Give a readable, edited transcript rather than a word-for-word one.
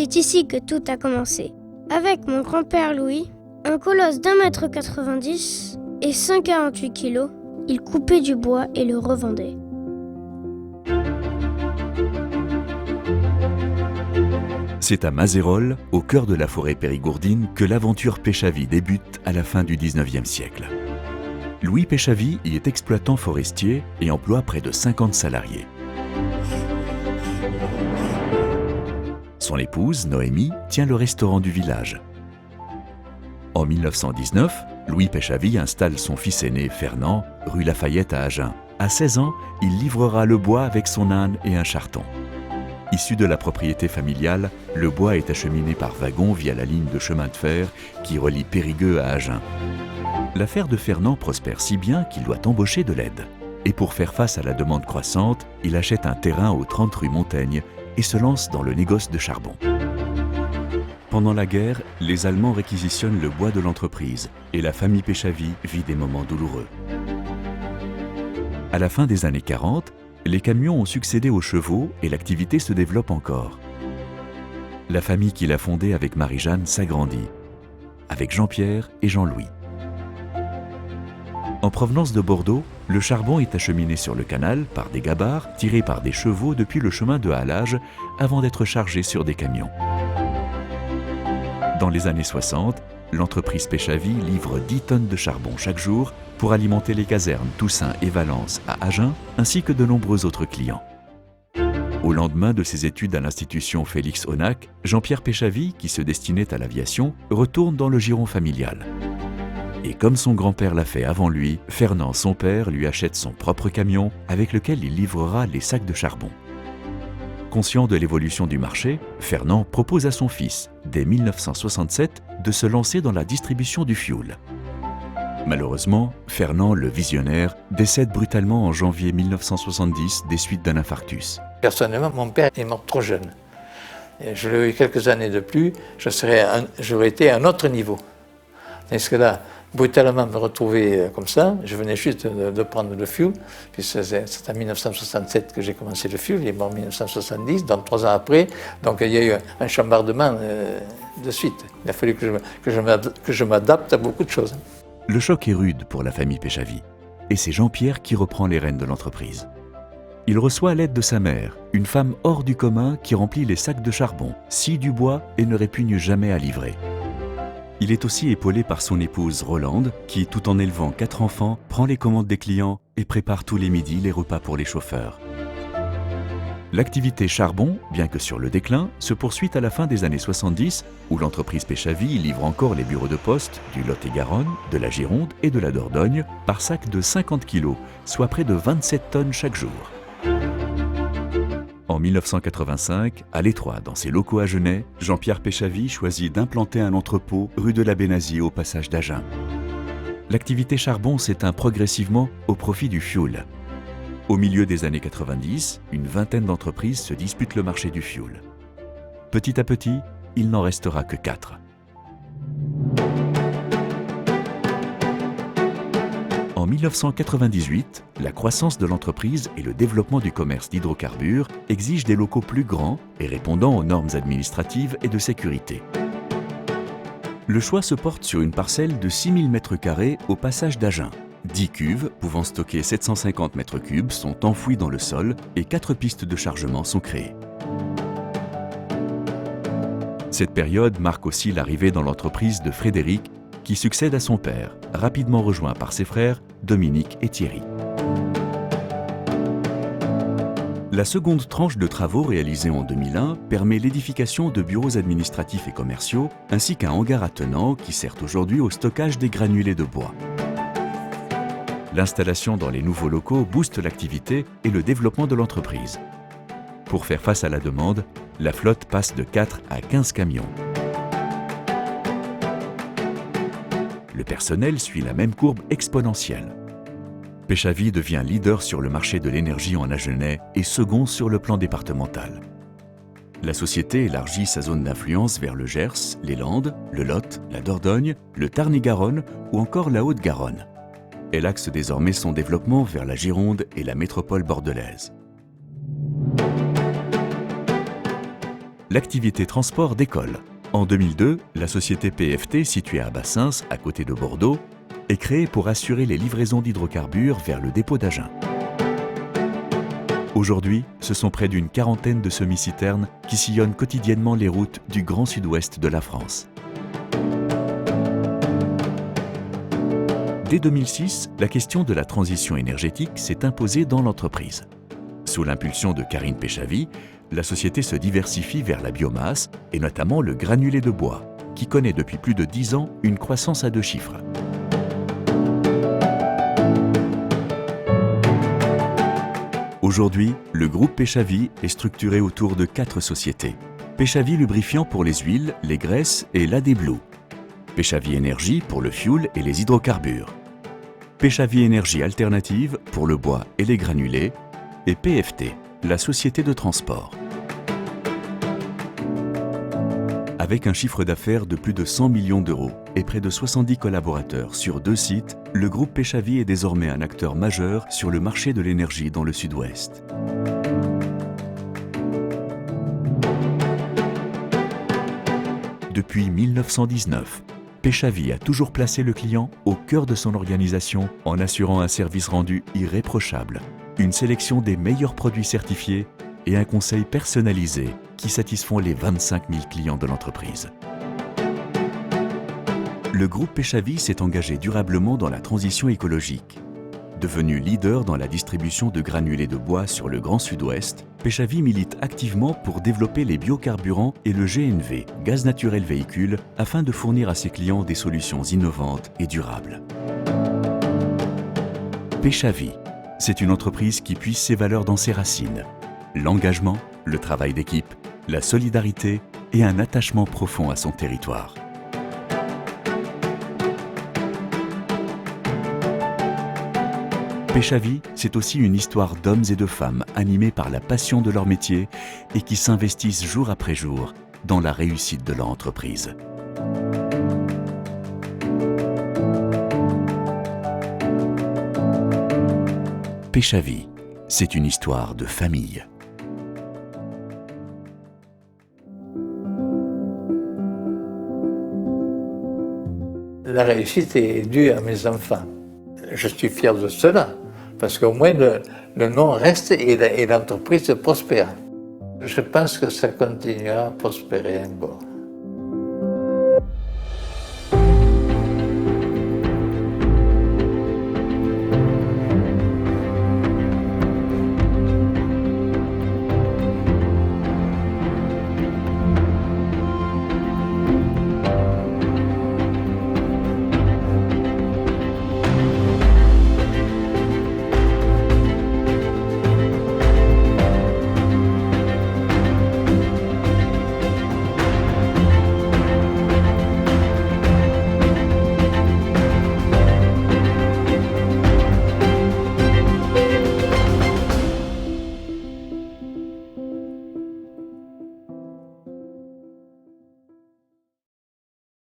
C'est ici que tout a commencé. Avec mon grand-père Louis, un colosse d'1,90 m et 148 kg, il coupait du bois et le revendait. C'est à Mazérolles, au cœur de la forêt périgourdine, que l'aventure Péchavy débute à la fin du 19e siècle. Louis Péchavy y est exploitant forestier et emploie près de 50 salariés. Son épouse, Noémie, tient le restaurant du village. En 1919, Louis Péchavy installe son fils aîné, Fernand, rue Lafayette à Agen. À 16 ans, il livrera le bois avec son âne et un charton. Issu de la propriété familiale, le bois est acheminé par wagon via la ligne de chemin de fer qui relie Périgueux à Agen. L'affaire de Fernand prospère si bien qu'il doit embaucher de l'aide. Et pour faire face à la demande croissante, il achète un terrain au 30 rue Montaigne et se lance dans le négoce de charbon. Pendant la guerre, les Allemands réquisitionnent le bois de l'entreprise et la famille Péchavy vit des moments douloureux. À la fin des années 40, les camions ont succédé aux chevaux et l'activité se développe encore. La famille qu'il a fondée avec Marie-Jeanne s'agrandit, avec Jean-Pierre et Jean-Louis. En provenance de Bordeaux, le charbon est acheminé sur le canal par des gabarres tirés par des chevaux depuis le chemin de halage avant d'être chargé sur des camions. Dans les années 60, l'entreprise Péchavy livre 10 tonnes de charbon chaque jour pour alimenter les casernes Toussaint et Valence à Agen, ainsi que de nombreux autres clients. Au lendemain de ses études à l'institution Félix Onac, Jean-Pierre Péchavy, qui se destinait à l'aviation, retourne dans le giron familial. Et comme son grand-père l'a fait avant lui, Fernand, son père, lui achète son propre camion avec lequel il livrera les sacs de charbon. Conscient de l'évolution du marché, Fernand propose à son fils, dès 1967, de se lancer dans la distribution du fioul. Malheureusement, Fernand, le visionnaire, décède brutalement en janvier 1970 des suites d'un infarctus. Personnellement, mon père est mort trop jeune. Et je l'ai eu quelques années de plus, j'aurais été à un autre niveau. Est-ce que là, brutalement me retrouver comme ça, je venais juste de prendre le fioul, puis c'est en 1967 que j'ai commencé le fioul, il est mort en 1970, donc 3 ans après, donc il y a eu un chambardement de suite. Il a fallu que je m'adapte à beaucoup de choses. Le choc est rude pour la famille Péchavy, et c'est Jean-Pierre qui reprend les rênes de l'entreprise. Il reçoit l'aide de sa mère, une femme hors du commun qui remplit les sacs de charbon, scie du bois et ne répugne jamais à livrer. Il est aussi épaulé par son épouse Rolande, qui, tout en élevant 4 enfants, prend les commandes des clients et prépare tous les midis les repas pour les chauffeurs. L'activité charbon, bien que sur le déclin, se poursuit à la fin des années 70, où l'entreprise Péchavy livre encore les bureaux de poste du Lot-et-Garonne, de la Gironde et de la Dordogne par sac de 50 kg, soit près de 27 tonnes chaque jour. En 1985, à l'Étroit, dans ses locaux Agenais, Jean-Pierre Péchavy choisit d'implanter un entrepôt rue de la Bénazie au passage d'Agen. L'activité charbon s'éteint progressivement au profit du fioul. Au milieu des années 90, une vingtaine d'entreprises se disputent le marché du fioul. Petit à petit, il n'en restera que 4. En 1998, la croissance de l'entreprise et le développement du commerce d'hydrocarbures exigent des locaux plus grands et répondant aux normes administratives et de sécurité. Le choix se porte sur une parcelle de 6000 m² au passage d'Agen. 10 cuves, pouvant stocker 750 m3, sont enfouies dans le sol et 4 pistes de chargement sont créées. Cette période marque aussi l'arrivée dans l'entreprise de Frédéric, qui succède à son père, rapidement rejoint par ses frères Dominique et Thierry. La seconde tranche de travaux réalisée en 2001 permet l'édification de bureaux administratifs et commerciaux, ainsi qu'un hangar attenant qui sert aujourd'hui au stockage des granulés de bois. L'installation dans les nouveaux locaux booste l'activité et le développement de l'entreprise. Pour faire face à la demande, la flotte passe de 4 à 15 camions. Le personnel suit la même courbe exponentielle. Péchavy devient leader sur le marché de l'énergie en Agenais et second sur le plan départemental. La société élargit sa zone d'influence vers le Gers, les Landes, le Lot, la Dordogne, le Tarn-et-Garonne ou encore la Haute-Garonne. Elle axe désormais son développement vers la Gironde et la métropole bordelaise. l'activité transport décolle. En 2002, la société PFT, située à Bassins, à côté de Bordeaux, est créée pour assurer les livraisons d'hydrocarbures vers le dépôt d'Agen. Aujourd'hui, ce sont près d'une quarantaine de semi-citernes qui sillonnent quotidiennement les routes du Grand Sud-Ouest de la France. Dès 2006, la question de la transition énergétique s'est imposée dans l'entreprise. Sous l'impulsion de Karine Péchavy, la société se diversifie vers la biomasse et notamment le granulé de bois, qui connaît depuis plus de 10 ans une croissance à 2 chiffres. Aujourd'hui, le groupe Péchavy est structuré autour de 4 sociétés. Péchavy Lubrifiant pour les huiles, les graisses et l'AD Blue. Péchavy Énergie pour le fioul et les hydrocarbures. Péchavy Énergie Alternative pour le bois et les granulés. Et PFT, la société de transport. Avec un chiffre d'affaires de plus de 100 millions d'euros et près de 70 collaborateurs sur 2 sites, le groupe Péchavy est désormais un acteur majeur sur le marché de l'énergie dans le Sud-Ouest. Depuis 1919, Péchavy a toujours placé le client au cœur de son organisation en assurant un service rendu irréprochable, une sélection des meilleurs produits certifiés et un conseil personnalisé qui satisfont les 25 000 clients de l'entreprise. Le groupe Péchavy s'est engagé durablement dans la transition écologique. Devenu leader dans la distribution de granulés de bois sur le Grand Sud-Ouest, Péchavy milite activement pour développer les biocarburants et le GNV, gaz naturel véhicule, afin de fournir à ses clients des solutions innovantes et durables. Péchavy, c'est une entreprise qui puise ses valeurs dans ses racines. L'engagement, le travail d'équipe, la solidarité et un attachement profond à son territoire. Péchavy, c'est aussi une histoire d'hommes et de femmes animés par la passion de leur métier et qui s'investissent jour après jour dans la réussite de leur entreprise. Péchavy, c'est une histoire de famille. La réussite est due à mes enfants. Je suis fier de cela, parce qu'au moins le nom reste et l'entreprise prospère. Je pense que ça continuera à prospérer encore.